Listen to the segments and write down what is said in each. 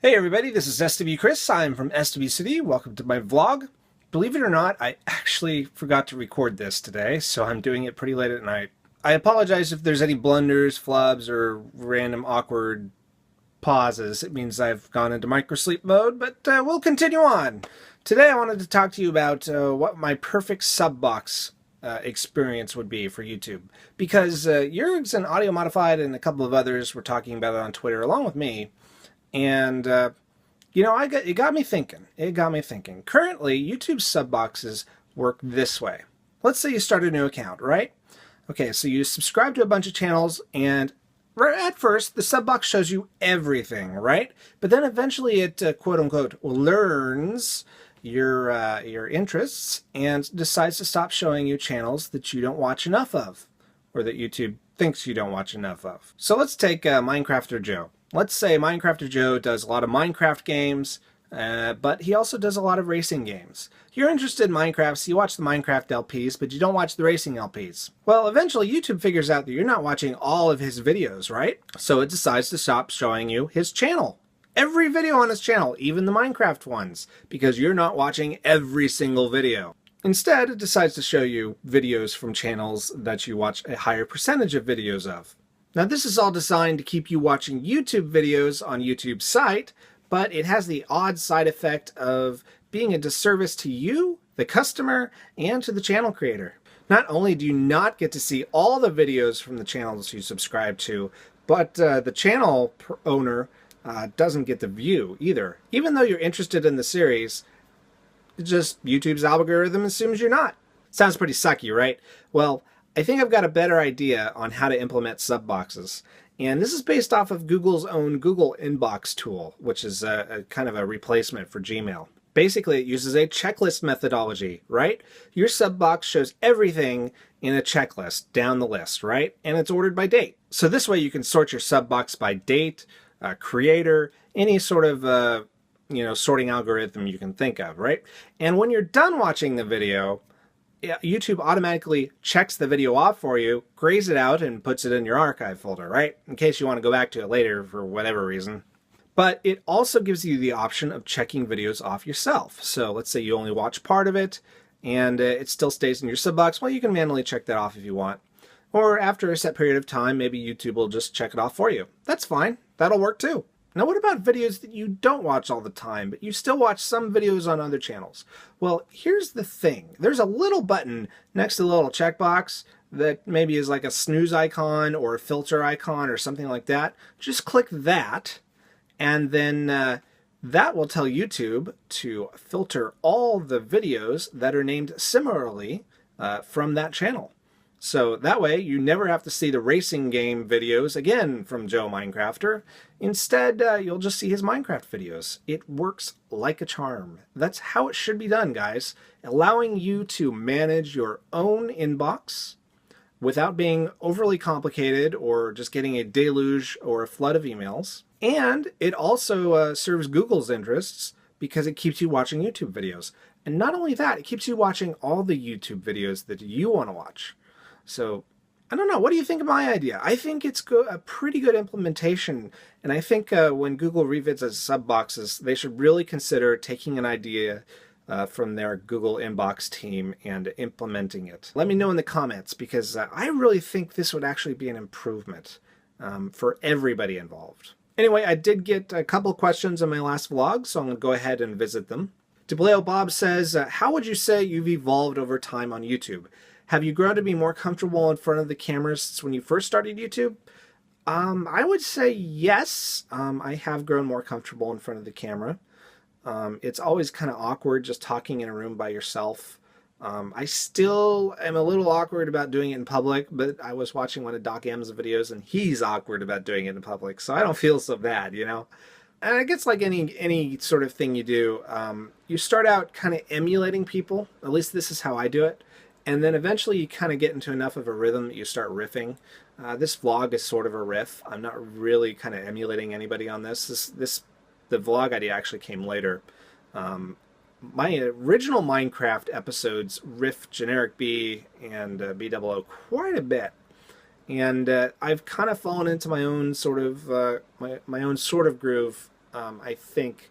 Hey everybody, this is SWChris. I'm from SWCity. Welcome to my vlog. Believe it or not, I actually forgot to record this today, so I'm doing it pretty late at night. I apologize if there's any blunders, flubs, or random awkward pauses. It means I've gone into microsleep mode, but we'll continue on. Today I wanted to talk to you about what my perfect sub box experience would be for YouTube. Because Jurgs and Audio Modified and a couple of others were talking about it on Twitter along with me. And, it got me thinking. Currently, YouTube sub boxes work this way. Let's say you start a new account, right? Okay, so you subscribe to a bunch of channels, and at first, the sub box shows you everything, right? But then eventually it, quote-unquote, learns your interests and decides to stop showing you channels that you don't watch enough of, or that YouTube thinks you don't watch enough of. So let's take Minecrafter Joe. Let's say Minecrafter Joe does a lot of Minecraft games, but he also does a lot of racing games. You're interested in Minecraft, so you watch the Minecraft LPs, but you don't watch the racing LPs. Well, eventually YouTube figures out that you're not watching all of his videos, right? So it decides to stop showing you his channel. Every video on his channel, even the Minecraft ones, because you're not watching every single video. Instead, it decides to show you videos from channels that you watch a higher percentage of videos of. Now this is all designed to keep you watching YouTube videos on YouTube's site, but it has the odd side effect of being a disservice to you, the customer, and to the channel creator. Not only do you not get to see all the videos from the channels you subscribe to, but the channel owner doesn't get the view either. Even though you're interested in the series, just YouTube's algorithm assumes you're not. Sounds pretty sucky, right? Well, I think I've got a better idea on how to implement sub boxes. And this is based off of Google's own Google Inbox tool, which is a kind of a replacement for Gmail. Basically, it uses a checklist methodology, right? Your sub box shows everything in a checklist down the list, right? And it's ordered by date. So this way you can sort your sub box by date, creator, any sort of sorting algorithm you can think of, right? And when you're done watching the video, YouTube automatically checks the video off for you, grays it out, and puts it in your archive folder, right? In case you want to go back to it later for whatever reason. But it also gives you the option of checking videos off yourself. So let's say you only watch part of it, and it still stays in your sub box. Well, you can manually check that off if you want. Or after a set period of time, maybe YouTube will just check it off for you. That's fine. That'll work too. Now, what about videos that you don't watch all the time, but you still watch some videos on other channels? Well, here's the thing. There's a little button next to the little checkbox that maybe is like a snooze icon or a filter icon or something like that. Just click that, and then that will tell YouTube to filter all the videos that are named similarly from that channel. So that way you never have to see the racing game videos again from Joe Minecrafter. Instead, you'll just see his Minecraft videos. It works like a charm. That's how it should be done, guys. Allowing you to manage your own inbox without being overly complicated or just getting a deluge or a flood of emails. And it also serves Google's interests because it keeps you watching YouTube videos. And not only that, it keeps you watching all the YouTube videos that you want to watch. So, I don't know. What do you think of my idea? I think it's a pretty good implementation. And I think when Google revisits sub boxes, they should really consider taking an idea from their Google Inbox team and implementing it. Let me know in the comments, because I really think this would actually be an improvement for everybody involved. Anyway, I did get a couple questions in my last vlog, so I'm going to go ahead and visit them. Debleo Bob says, how would you say you've evolved over time on YouTube? Have you grown to be more comfortable in front of the cameras since when you first started YouTube? I would say yes. I have grown more comfortable in front of the camera. It's always kind of awkward just talking in a room by yourself. I still am a little awkward about doing it in public, but I was watching one of Doc M's videos and he's awkward about doing it in public, so I don't feel so bad, you know? And I guess like any sort of thing you do, you start out kind of emulating people. At least this is how I do it. And then eventually you kind of get into enough of a rhythm that you start riffing. This vlog is sort of a riff. I'm not really kind of emulating anybody on this. The vlog idea actually came later. My original Minecraft episodes riff Generic B and B00 quite a bit. And I've kind of fallen into my own sort of groove I think,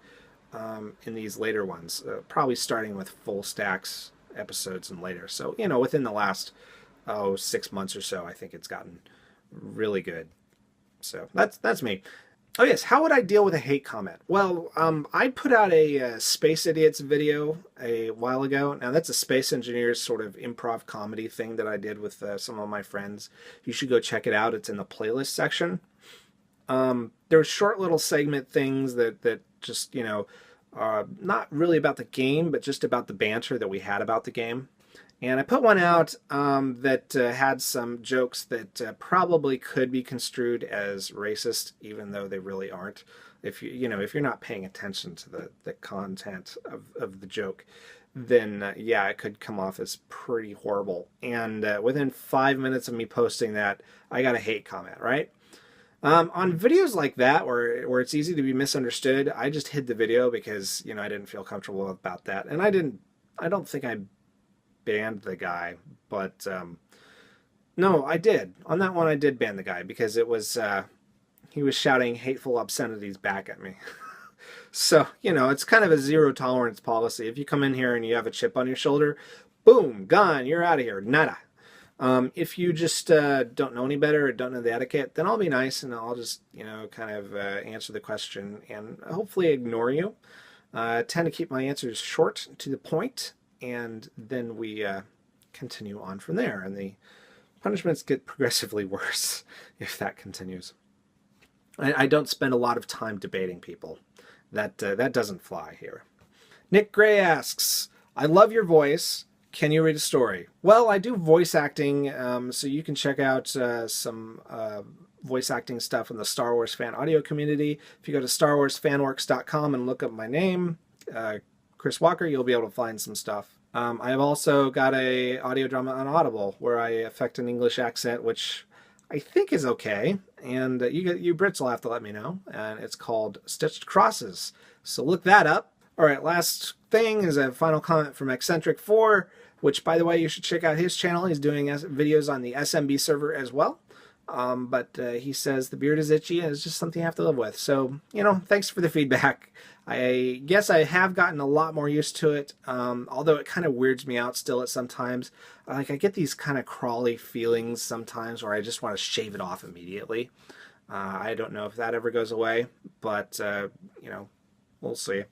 in these later ones, probably starting with full stacks episodes and later. So, you know, within the last 6 months or so, I think it's gotten really good. So that's me. Oh yes, how would I deal with a hate comment? Well, I put out a Space Idiots video a while ago. Now that's a space engineers sort of improv comedy thing that I did with some of my friends. You should go check it out. It's in the playlist section. There's short little segment things that just, you know, not really about the game, but just about the banter that we had about the game. And I put one out that had some jokes that probably could be construed as racist, even though they really aren't. If if you're not paying attention to the content of the joke, then yeah, it could come off as pretty horrible. And within 5 minutes of me posting that, I got a hate comment, right? On videos like that, where it's easy to be misunderstood, I just hid the video because, you know, I didn't feel comfortable about that. And I don't think I banned the guy, but no, I did. On that one, I did ban the guy because it was he was shouting hateful obscenities back at me. So, you know, it's kind of a zero tolerance policy. If you come in here and you have a chip on your shoulder, boom, gone, you're out of here, nada. If you just don't know any better or don't know the etiquette, then I'll be nice and I'll just, you know, kind of answer the question and hopefully ignore you. I tend to keep my answers short to the point, and then we continue on from there. And the punishments get progressively worse if that continues. I don't spend a lot of time debating people. That doesn't fly here. Nick Gray asks, I love your voice. Can you read a story? Well, I do voice acting, so you can check out some voice acting stuff in the Star Wars fan audio community. If you go to starwarsfanworks.com and look up my name, Chris Walker, you'll be able to find some stuff. I have also got a audio drama on Audible where I affect an English accent, which I think is okay. And you Brits will have to let me know. And it's called Stitched Crosses. So look that up. All right, last thing is a final comment from Eccentric4, which, by the way, you should check out his channel. He's doing videos on the SMB server as well. But he says the beard is itchy and it's just something you have to live with. So, you know, thanks for the feedback. I guess I have gotten a lot more used to it, although it kind of weirds me out still at sometimes. Like, I get these kind of crawly feelings sometimes where I just want to shave it off immediately. I don't know if that ever goes away, but, you know, we'll see.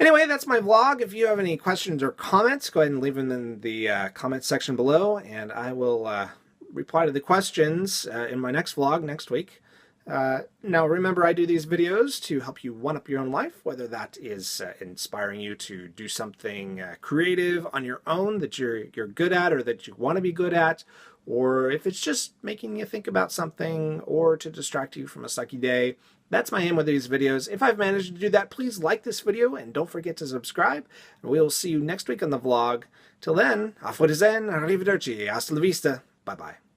Anyway, that's my vlog. If you have any questions or comments, go ahead and leave them in the comment section below, and I will reply to the questions in my next vlog next week. Now, remember, I do these videos to help you one-up your own life, whether that is inspiring you to do something creative on your own that you're good at or that you want to be good at, or if it's just making you think about something or to distract you from a sucky day. That's my aim with these videos. If I've managed to do that, please like this video and don't forget to subscribe. And we'll see you next week on the vlog. Till then, auf Wiedersehen, arrivederci, hasta la vista, bye-bye.